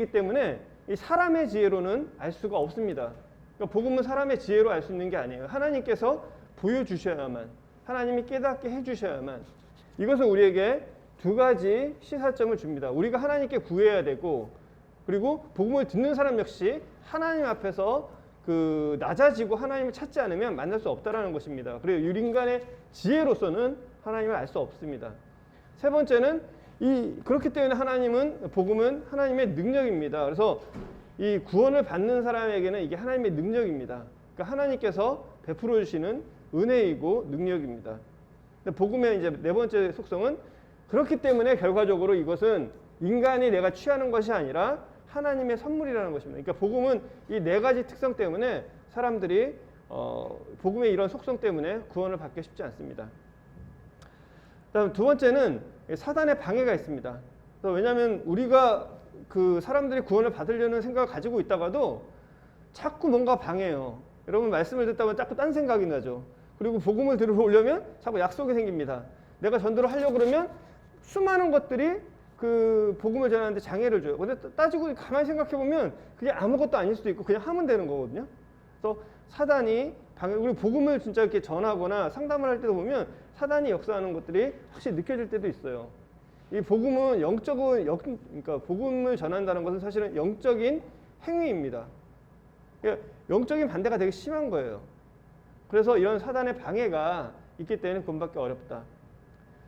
지혜이기 때문에 이 사람의 지혜로는 알 수가 없습니다. 그러니까 복음은 사람의 지혜로 알 수 있는 게 아니에요. 하나님께서 보여주셔야만, 하나님이 깨닫게 해주셔야만. 이것은 우리에게 두 가지 시사점을 줍니다. 우리가 하나님께 구해야 되고, 그리고 복음을 듣는 사람 역시 하나님 앞에서 낮아지고 하나님을 찾지 않으면 만날 수 없다라는 것입니다. 그리고 인간의 지혜로서는 하나님을 알 수 없습니다. 세 번째는 그렇기 때문에 복음은 하나님의 능력입니다. 그래서 이 구원을 받는 사람에게는 이게 하나님의 능력입니다. 그러니까 하나님께서 베풀어 주시는 은혜이고 능력입니다. 근데 복음의 이제 네 번째 속성은 그렇기 때문에 결과적으로 이것은 인간이 내가 취하는 것이 아니라 하나님의 선물이라는 것입니다. 그러니까 복음은 이 네 가지 특성 때문에 사람들이 복음의 이런 속성 때문에 구원을 받기 쉽지 않습니다. 다음 두 번째는 사단의 방해가 있습니다. 왜냐하면 우리가 사람들이 구원을 받으려는 생각을 가지고 있다가도 자꾸 뭔가 방해해요. 여러분 말씀을 듣다 보면 자꾸 딴 생각이 나죠. 그리고 복음을 들어오려면 자꾸 약속이 생깁니다. 내가 전도를 하려고 그러면 수많은 것들이 복음을 전하는데 장애를 줘요. 근데 따지고 가만히 생각해 보면 그게 아무것도 아닐 수도 있고 그냥 하면 되는 거거든요. 그래서 사단이 그리고 복음을 진짜 이렇게 전하거나 상담을 할 때도 보면 사단이 역사하는 것들이 확실히 느껴질 때도 있어요. 이 복음은 그러니까 복음을 전한다는 것은 사실은 영적인 행위입니다. 그러니까 영적인 반대가 되게 심한 거예요. 그래서 이런 사단의 방해가 있기 때문에 구원받기 어렵다.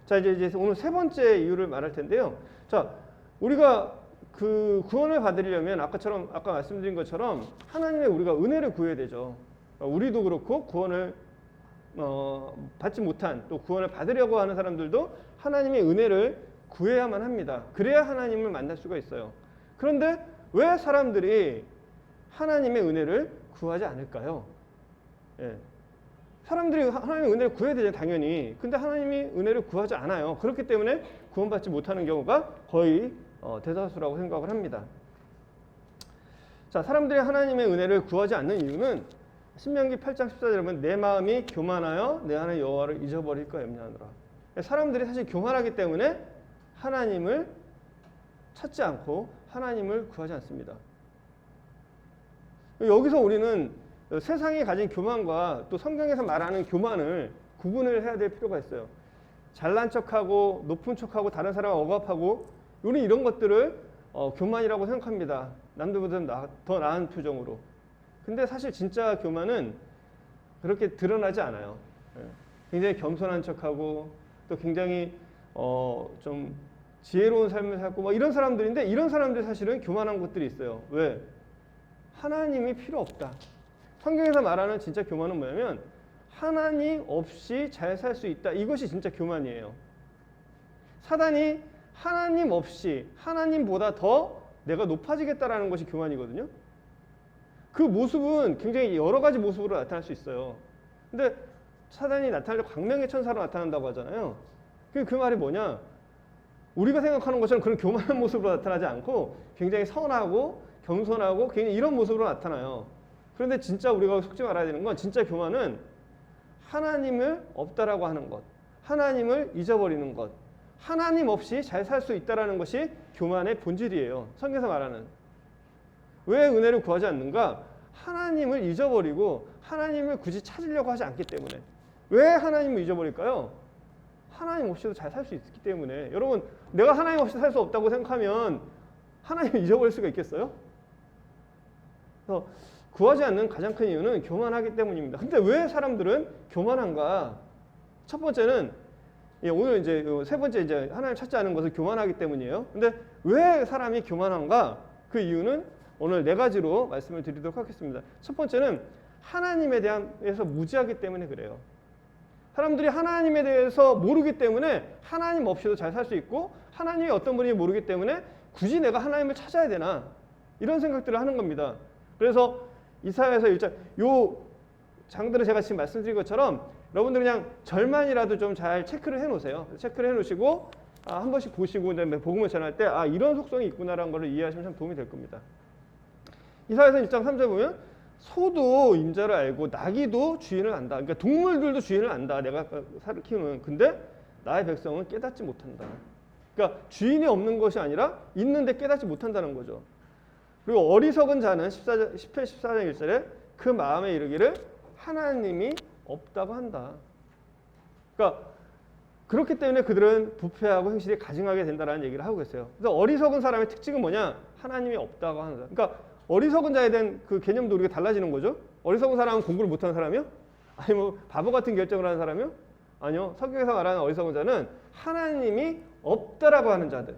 자, 이제 오늘 세 번째 이유를 말할 텐데요. 자, 우리가 구원을 받으려면 아까 말씀드린 것처럼 하나님의 우리가 은혜를 구해야 되죠. 우리도 그렇고 구원을 받지 못한 또 구원을 받으려고 하는 사람들도 하나님의 은혜를 구해야만 합니다. 그래야 하나님을 만날 수가 있어요. 그런데 왜 사람들이 하나님의 은혜를 구하지 않을까요? 예. 사람들이 하나님의 은혜를 구해야 되죠, 당연히. 근데 하나님이 은혜를 구하지 않아요. 그렇기 때문에 구원받지 못하는 경우가 거의 대다수라고 생각을 합니다. 자, 사람들이 하나님의 은혜를 구하지 않는 이유는 신명기 8장 14절에 보면 내 마음이 교만하여 내 하나님 여호와를 잊어버릴까 염려하노라. 사람들이 사실 교만하기 때문에 하나님을 찾지 않고 하나님을 구하지 않습니다. 여기서 우리는 세상이 가진 교만과 또 성경에서 말하는 교만을 구분을 해야 될 필요가 있어요. 잘난 척하고 높은 척하고 다른 사람을 억압하고 우리 이런 것들을 교만이라고 생각합니다. 남들보다 더 나은 표정으로. 근데 사실 진짜 교만은 그렇게 드러나지 않아요. 굉장히 겸손한 척하고 또 굉장히 좀 지혜로운 삶을 살고 이런 사람들인데 이런 사람들이 사실은 교만한 것들이 있어요. 왜? 하나님이 필요 없다. 성경에서 말하는 진짜 교만은 뭐냐면 하나님 없이 잘 살 수 있다. 이것이 진짜 교만이에요. 사단이 하나님 없이 하나님보다 더 내가 높아지겠다라는 것이 교만이거든요. 그 모습은 굉장히 여러 가지 모습으로 나타날 수 있어요. 근데 사단이 나타날 때 광명의 천사로 나타난다고 하잖아요. 그 말이 뭐냐? 우리가 생각하는 것처럼 그런 교만한 모습으로 나타나지 않고 굉장히 선하고 겸손하고 굉장히 이런 모습으로 나타나요. 그런데 진짜 우리가 속지 말아야 되는 건 진짜 교만은 하나님을 없다라고 하는 것, 하나님을 잊어버리는 것, 하나님 없이 잘 살 수 있다라는 것이 교만의 본질이에요. 성경에서 말하는. 왜 은혜를 구하지 않는가? 하나님을 잊어버리고 하나님을 굳이 찾으려고 하지 않기 때문에. 왜 하나님을 잊어버릴까요? 하나님 없이도 잘 살 수 있기 때문에. 여러분, 내가 하나님 없이 살 수 없다고 생각하면 하나님을 잊어버릴 수가 있겠어요? 그래서 구하지 않는 가장 큰 이유는 교만하기 때문입니다. 근데 왜 사람들은 교만한가? 첫 번째는 오늘 이제 세 번째 이제 하나님 찾지 않은 것은 교만하기 때문이에요. 근데 왜 사람이 교만한가? 그 이유는 오늘 네 가지로 말씀을 드리도록 하겠습니다. 첫 번째는 하나님에 대해서 무지하기 때문에 그래요. 사람들이 하나님에 대해서 모르기 때문에 하나님 없이도 잘 살 수 있고 하나님이 어떤 분인지 모르기 때문에 굳이 내가 하나님을 찾아야 되나? 이런 생각들을 하는 겁니다. 그래서 이사야서 1장 요 장들은 제가 지금 말씀드린 것처럼 여러분들 그냥 절만이라도 좀 잘 체크를 해놓으세요. 체크를 해놓으시고 한 번씩 보시고 그다음에 복음을 전할 때 이런 속성이 있구나라는 걸 이해하시면 참 도움이 될 겁니다. 이사야서 1장 3절 보면 소도 임자를 알고 나귀도 주인을 안다. 그러니까 동물들도 주인을 안다. 내가 살을 키우는. 근데 나의 백성은 깨닫지 못한다. 그러니까 주인이 없는 것이 아니라 있는데 깨닫지 못한다는 거죠. 그리고 어리석은 자는 10편 14장 1절에 그 마음에 이르기를 하나님이 없다고 한다. 그러니까 그렇기 때문에 그들은 부패하고 행실이 가증하게 된다는 얘기를 하고 있어요. 그래서 어리석은 사람의 특징은 뭐냐? 하나님이 없다고 하는 자. 그러니까 어리석은 자에 대한 그 개념도 우리가 달라지는 거죠. 어리석은 사람은 공부를 못하는 사람이요? 아니 뭐 바보 같은 결정을 하는 사람이요? 아니요. 성경에서 말하는 어리석은 자는 하나님이 없다라고 하는 자들.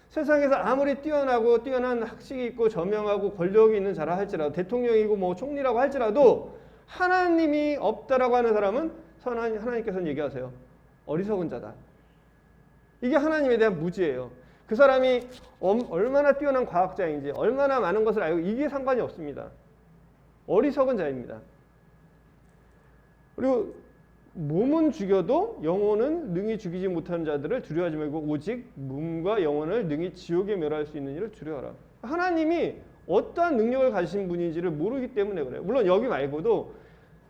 세상에서 아무리 뛰어난 학식이 있고 저명하고 권력이 있는 자라 할지라도 대통령이고 뭐 총리라고 할지라도 하나님이 없다라고 하는 사람은 하나님께서는 얘기하세요. 어리석은 자다. 이게 하나님에 대한 무지예요. 그 사람이 얼마나 뛰어난 과학자인지 얼마나 많은 것을 알고 이게 상관이 없습니다. 어리석은 자입니다. 그리고 몸은 죽여도 영혼은 능히 죽이지 못하는 자들을 두려워하지 말고 오직 몸과 영혼을 능히 지옥에 멸할 수 있는 이를 두려워하라. 하나님이 어떠한 능력을 가지신 분인지를 모르기 때문에 그래요. 물론 여기 말고도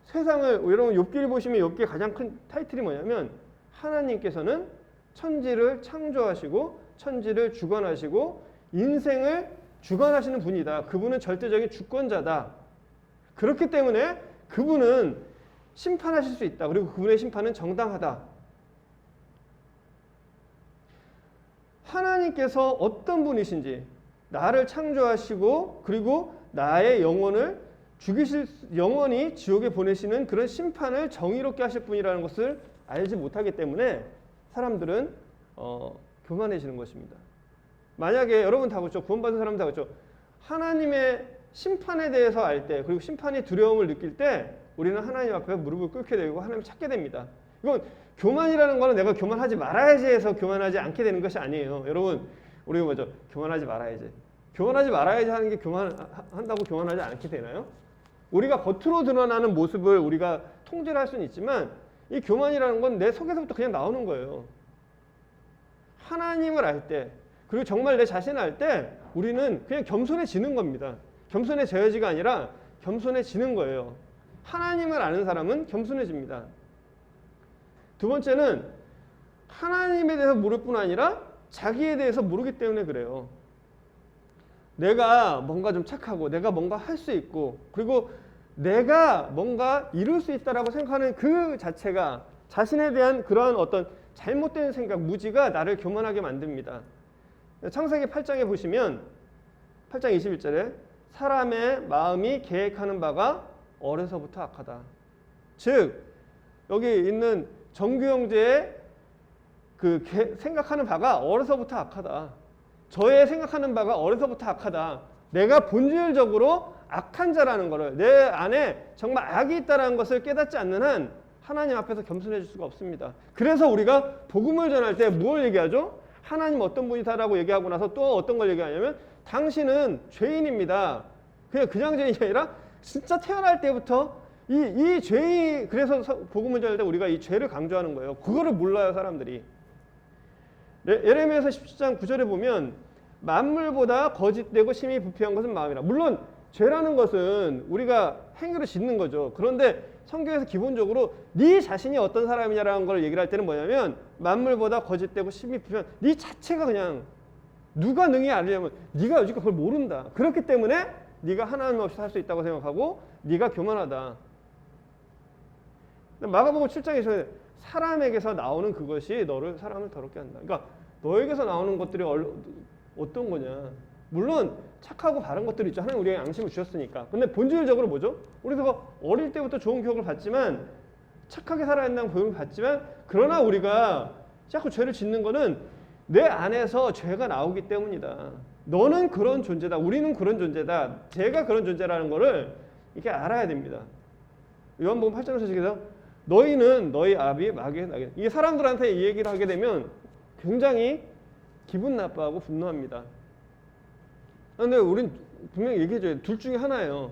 세상을 여러분 욥기를 보시면 욥기의 가장 큰 타이틀이 뭐냐면 하나님께서는 천지를 창조하시고 천지를 주관하시고 인생을 주관하시는 분이다. 그분은 절대적인 주권자다. 그렇기 때문에 그분은 심판하실 수 있다. 그리고 그분의 심판은 정당하다. 하나님께서 어떤 분이신지 나를 창조하시고 그리고 나의 영혼을 영원히 지옥에 보내시는 그런 심판을 정의롭게 하실 분이라는 것을 알지 못하기 때문에 사람들은 교만해지는 것입니다. 만약에 여러분 다 그렇죠. 구원받은 사람 다 그렇죠. 하나님의 심판에 대해서 알 때 그리고 심판의 두려움을 느낄 때 우리는 하나님 앞에 무릎을 꿇게 되고 하나님을 찾게 됩니다. 이건 교만이라는 거는 내가 교만하지 말아야지 해서 교만하지 않게 되는 것이 아니에요. 여러분 우리가 뭐죠? 교만하지 말아야지. 교만하지 말아야지 하는 게 교만한다고 교만하지 않게 되나요? 우리가 겉으로 드러나는 모습을 우리가 통제를 할 수는 있지만 이 교만이라는 건 내 속에서부터 그냥 나오는 거예요. 하나님을 알 때 그리고 정말 내 자신을 알 때 우리는 그냥 겸손해지는 겁니다. 겸손해져야지가 아니라 겸손해지는 거예요. 하나님을 아는 사람은 겸손해집니다. 두 번째는 하나님에 대해서 모를 뿐 아니라 자기에 대해서 모르기 때문에 그래요. 내가 뭔가 좀 착하고 내가 뭔가 할 수 있고 그리고 내가 뭔가 이룰 수 있다라고 생각하는 그 자체가 자신에 대한 그러한 어떤 잘못된 생각, 무지가 나를 교만하게 만듭니다. 창세기 8장에 보시면 8장 21절에 사람의 마음이 계획하는 바가 어려서부터 악하다. 즉 여기 있는 정규 형제의 그 생각하는 바가 어려서부터 악하다. 저의 생각하는 바가 어려서부터 악하다. 내가 본질적으로 악한 자라는 것을 내 안에 정말 악이 있다는 것을 깨닫지 않는 한 하나님 앞에서 겸손해질 수가 없습니다. 그래서 우리가 복음을 전할 때 뭘 얘기하죠? 하나님 어떤 분이다라고 얘기하고 나서 또 어떤 걸 얘기하냐면 당신은 죄인입니다. 그냥 죄인이 아니라 진짜 태어날 때부터 이 죄인, 그래서 복음을 전할 때 우리가 이 죄를 강조하는 거예요. 그거를 몰라요 사람들이. 예레미야서 17장 9절에 보면 만물보다 거짓되고 심히 부패한 것은 마음이라. 물론 죄라는 것은 우리가 행위로 짓는 거죠. 그런데 성경에서 기본적으로 네 자신이 어떤 사람이냐라는 걸 얘기를 할 때는 뭐냐면 만물보다 거짓되고 심히 부패한 네 자체가 그냥 누가 능히 알려면 네가 여지껏 그걸 모른다. 그렇기 때문에 네가 하나님 없이 살 수 있다고 생각하고 네가 교만하다. 마가복음 7장에서 사람에게서 나오는 그것이 사람을 더럽게 한다. 그러니까 너에게서 나오는 것들이 어떤 거냐. 물론 착하고 바른 것들이 있죠. 하나님 우리에게 양심을 주셨으니까. 근데 본질적으로 뭐죠? 우리가 어릴 때부터 좋은 교육을 받지만 착하게 살아야 한다는 교육을 받지만 그러나 우리가 자꾸 죄를 짓는 거는 내 안에서 죄가 나오기 때문이다. 너는 그런 존재다. 우리는 그런 존재다. 제가 그런 존재라는 거를 이렇게 알아야 됩니다. 요한복음 8장 4절에서 너희는 너희 아비의 마귀의 나귀. 이게 사람들한테 이 얘기를 하게 되면 굉장히 기분 나빠하고 분노합니다. 그런데 우린 분명히 얘기해줘요. 둘 중에 하나예요.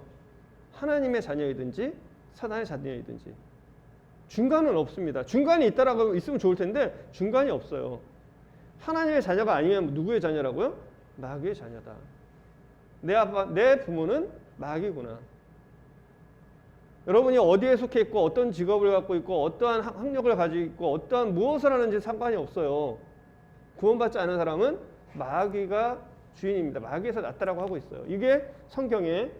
하나님의 자녀이든지 사단의 자녀이든지. 중간은 없습니다. 중간이 있다라고 있으면 좋을 텐데 중간이 없어요. 하나님의 자녀가 아니면 누구의 자녀라고요? 마귀의 자녀다. 내 부모는 마귀구나. 여러분이 어디에 속해 있고 어떤 직업을 갖고 있고 어떠한 학력을 가지고 있고 어떠한 무엇을 하는지 상관이 없어요. 구원받지 않은 사람은 마귀가 주인입니다. 마귀에서 났다라고 하고 있어요. 이게 성경에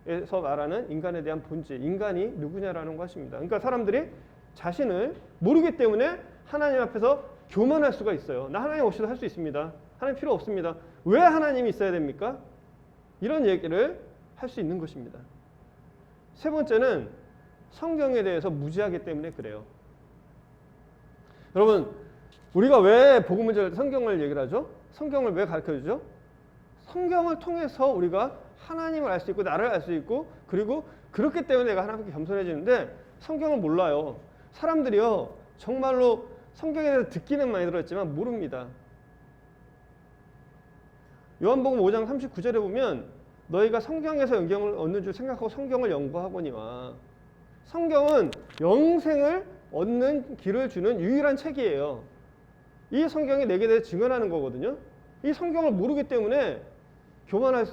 에서 말하는 인간에 대한 본질, 인간이 누구냐라는 것입니다. 그러니까 사람들이 자신을 모르기 때문에 하나님 앞에서 교만할 수가 있어요. 나 하나님 없이도 할 수 있습니다. 하나님 필요 없습니다. 왜 하나님이 있어야 됩니까? 이런 얘기를 할 수 있는 것입니다. 세 번째는 성경에 대해서 무지하기 때문에 그래요. 여러분, 우리가 왜 복음을 전할 때 성경을 얘기를 하죠? 성경을 왜 가르쳐주죠? 성경을 통해서 우리가 하나님을 알 수 있고 나를 알 수 있고 그리고 그렇기 때문에 내가 하나님께 겸손해지는데 성경을 몰라요. 사람들이요 정말로 성경에 대해서 듣기는 많이 들었지만 모릅니다. 요한복음 5장 39절에 보면 너희가 성경에서 영경을 얻는 줄 생각하고 성경을 연구하거니와 성경은 영생을 얻는 길을 주는 유일한 책이에요. 이 성경이 내게 대해 증언하는 거거든요. 이 성경을 모르기 때문에 교만할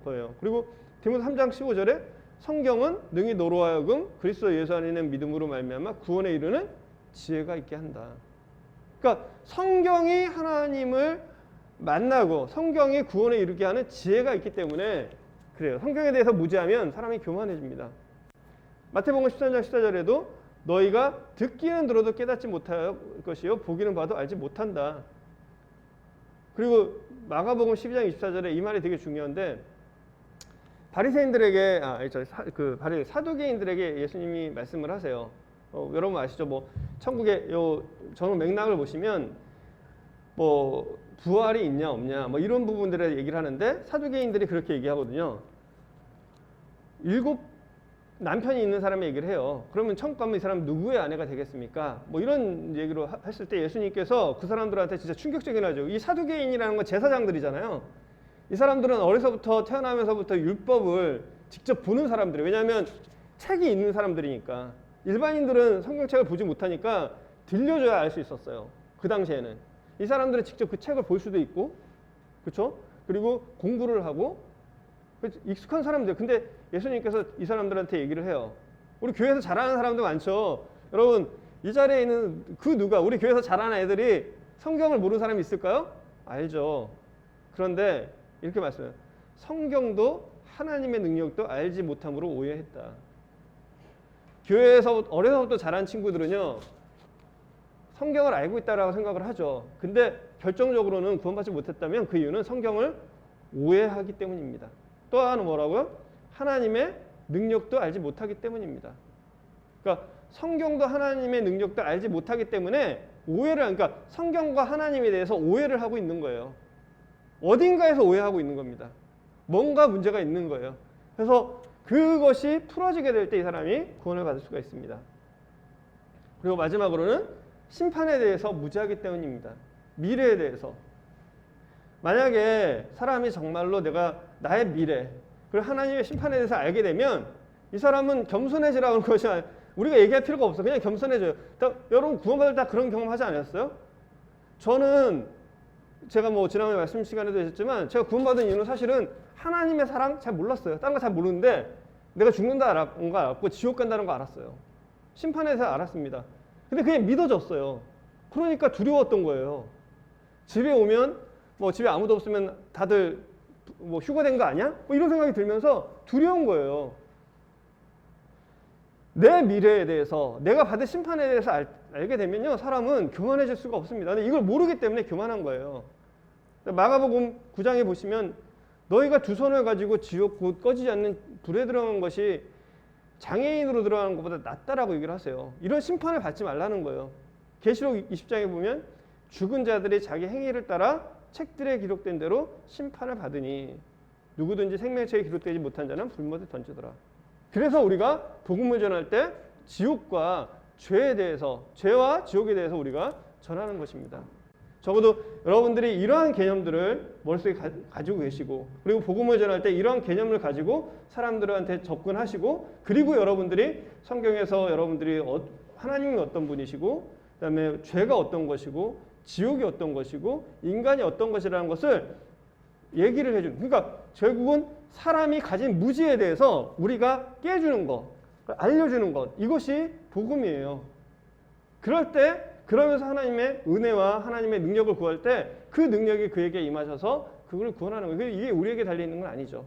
거예요. 그리고 디모데 3장 15절에 성경은 능히 너로 하여금 그리스도 예수 안에 있는 믿음으로 말미암아 구원에 이르는 지혜가 있게 한다. 그러니까 성경이 하나님을 만나고 성경이 구원에 이르게 하는 지혜가 있기 때문에 그래요. 성경에 대해서 무지하면 사람이 교만해집니다. 마태복음 13장 14절에도 너희가 듣기는 들어도 깨닫지 못할 것이요 보기는 봐도 알지 못한다. 그리고 마가복음 12장 24절에 이 말이 되게 중요한데 바리새인들에게 사두개인들에게 예수님이 말씀을 하세요. 여러분 아시죠? 뭐 천국의 요 전후 맥락을 보시면 뭐 부활이 있냐 없냐 뭐 이런 부분들에 얘기를 하는데 사두개인들이 그렇게 얘기하거든요. 7 남편이 있는 사람의 얘기를 해요. 그러면 천국 가면 이 사람 누구의 아내가 되겠습니까? 뭐 이런 얘기로 했을 때 예수님께서 그 사람들한테 진짜 충격적인 하죠. 이 사두개인이라는 건 제사장들이잖아요. 이 사람들은 어려서부터 태어나면서부터 율법을 직접 보는 사람들이에요. 왜냐하면 책이 있는 사람들이니까. 일반인들은 성경책을 보지 못하니까 들려줘야 알 수 있었어요. 그 당시에는. 이 사람들은 직접 그 책을 볼 수도 있고, 그렇죠? 그리고 공부를 하고 익숙한 사람들. 근데 예수님께서 이 사람들한테 얘기를 해요. 우리 교회에서 잘하는 사람도 많죠. 여러분 이 자리에 있는 그 누가 우리 교회에서 잘하는 애들이 성경을 모르는 사람이 있을까요? 알죠. 그런데 이렇게 말씀해요. 성경도 하나님의 능력도 알지 못함으로 오해했다. 교회에서 어려서부터 자란 친구들은요 성경을 알고 있다라고 생각을 하죠. 근데 결정적으로는 구원받지 못했다면 그 이유는 성경을 오해하기 때문입니다. 또 하나는 뭐라고요? 하나님의 능력도 알지 못하기 때문입니다. 그러니까 성경도 하나님의 능력도 알지 못하기 때문에 그러니까 성경과 하나님에 대해서 오해를 하고 있는 거예요. 어딘가에서 오해하고 있는 겁니다. 뭔가 문제가 있는 거예요. 그래서 그것이 풀어지게 될 때 이 사람이 구원을 받을 수가 있습니다. 그리고 마지막으로는 심판에 대해서 무지하기 때문입니다. 미래에 대해서. 만약에 사람이 정말로 내가 나의 미래 그리고 하나님의 심판에 대해서 알게 되면 이 사람은 겸손해지라고 하는 것이 우리가 얘기할 필요가 없어. 그냥 겸손해져요. 여러분 구원받을 때 그런 경험 하지 않았어요? 저는 제가 뭐 지난번에 말씀 시간에도 했지만 제가 구원받은 이유는 사실은 하나님의 사랑 잘 몰랐어요. 다른 거 잘 모르는데 내가 죽는다는 거 알았고 지옥 간다는 거 알았어요. 심판에 대해서 알았습니다. 근데 그게 믿어졌어요. 그러니까 두려웠던 거예요. 집에 오면 뭐 집에 아무도 없으면 다들 뭐 휴가 된 거 아니야? 뭐 이런 생각이 들면서 두려운 거예요. 내 미래에 대해서 내가 받을 심판에 대해서 알게 되면요 사람은 교만해질 수가 없습니다. 근데 이걸 모르기 때문에 교만한 거예요. 마가복음 9장에 보시면 너희가 두 손을 가지고 지옥 곧 꺼지지 않는 불에 들어간 것이 장애인으로 들어가는 것보다 낫다라고 얘기를 하세요. 이런 심판을 받지 말라는 거예요. 계시록 20장에 보면 죽은 자들이 자기 행위를 따라 책들에 기록된 대로 심판을 받으니 누구든지 생명책에 기록되지 못한 자는 불못에 던지더라. 그래서 우리가 복음을 전할 때 지옥과 죄에 대해서 죄와 지옥에 대해서 우리가 전하는 것입니다. 적어도 여러분들이 이러한 개념들을 머릿속에 가지고 계시고 그리고 복음을 전할 때 이러한 개념을 가지고 사람들한테 접근하시고 그리고 여러분들이 성경에서 여러분들이 하나님이 어떤 분이시고 그다음에 죄가 어떤 것이고 지옥이 어떤 것이고 인간이 어떤 것이라는 것을 얘기를 해주는 그러니까 결국은 사람이 가진 무지에 대해서 우리가 깨주는 것, 알려주는 것 이것이 복음이에요. 그럴 때 그러면서 하나님의 은혜와 하나님의 능력을 구할 때 그 능력이 그에게 임하셔서 그걸 구원하는 거예요. 이게 우리에게 달려있는 건 아니죠.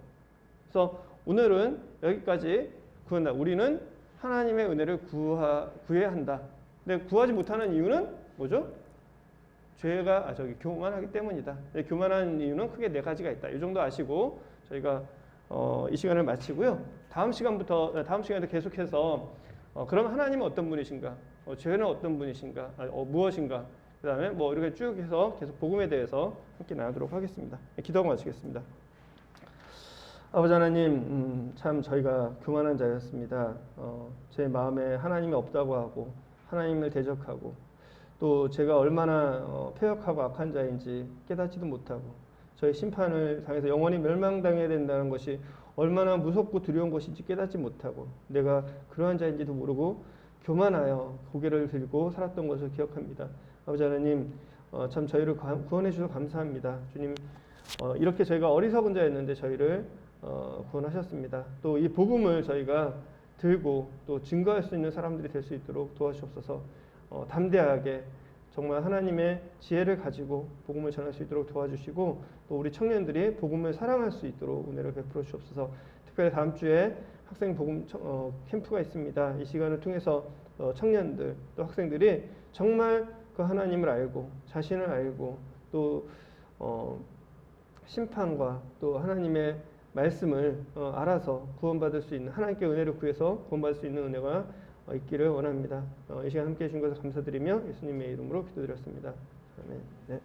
그래서 오늘은 여기까지 구한다. 우리는 하나님의 은혜를 구해야 한다. 근데 구하지 못하는 이유는 뭐죠? 교만하기 때문이다. 교만한 이유는 크게 네 가지가 있다. 이 정도 아시고 저희가 이 시간을 마치고요. 다음 시간에도 계속해서 그럼 하나님은 어떤 분이신가? 죄는 어떤 분이신가? 무엇인가? 그 다음에 뭐 이렇게 쭉 해서 계속 복음에 대해서 함께 나누도록 하겠습니다. 기도하고 마치겠습니다. 아버지 하나님, 참 저희가 교만한 자였습니다. 제 마음에 하나님이 없다고 하고 하나님을 대적하고 또 제가 얼마나 패역하고 악한 자인지 깨닫지도 못하고 저희 심판을 당해서 영원히 멸망당해야 된다는 것이 얼마나 무섭고 두려운 것인지 깨닫지 못하고 내가 그러한 자인지도 모르고 교만하여 고개를 들고 살았던 것을 기억합니다. 아버지 하나님, 참 저희를 구원해 주셔서 감사합니다. 주님, 이렇게 저희가 어리석은 자였는데 저희를 구원하셨습니다. 또 이 복음을 저희가 들고 또 증거할 수 있는 사람들이 될 수 있도록 도와주옵소서. 담대하게 정말 하나님의 지혜를 가지고 복음을 전할 수 있도록 도와주시고 또 우리 청년들이 복음을 사랑할 수 있도록 은혜를 베풀어 주옵소서. 특별히 다음 주에 학생 복음 캠프가 있습니다. 이 시간을 통해서 청년들 또 학생들이 정말 그 하나님을 알고 자신을 알고 또 심판과 또 하나님의 말씀을 알아서 구원받을 수 있는 하나님께 은혜를 구해서 구원받을 수 있는 은혜가 있기를 원합니다. 이 시간 함께해 주신 것을 감사드리며 예수님의 이름으로 기도드렸습니다. 아멘. 네.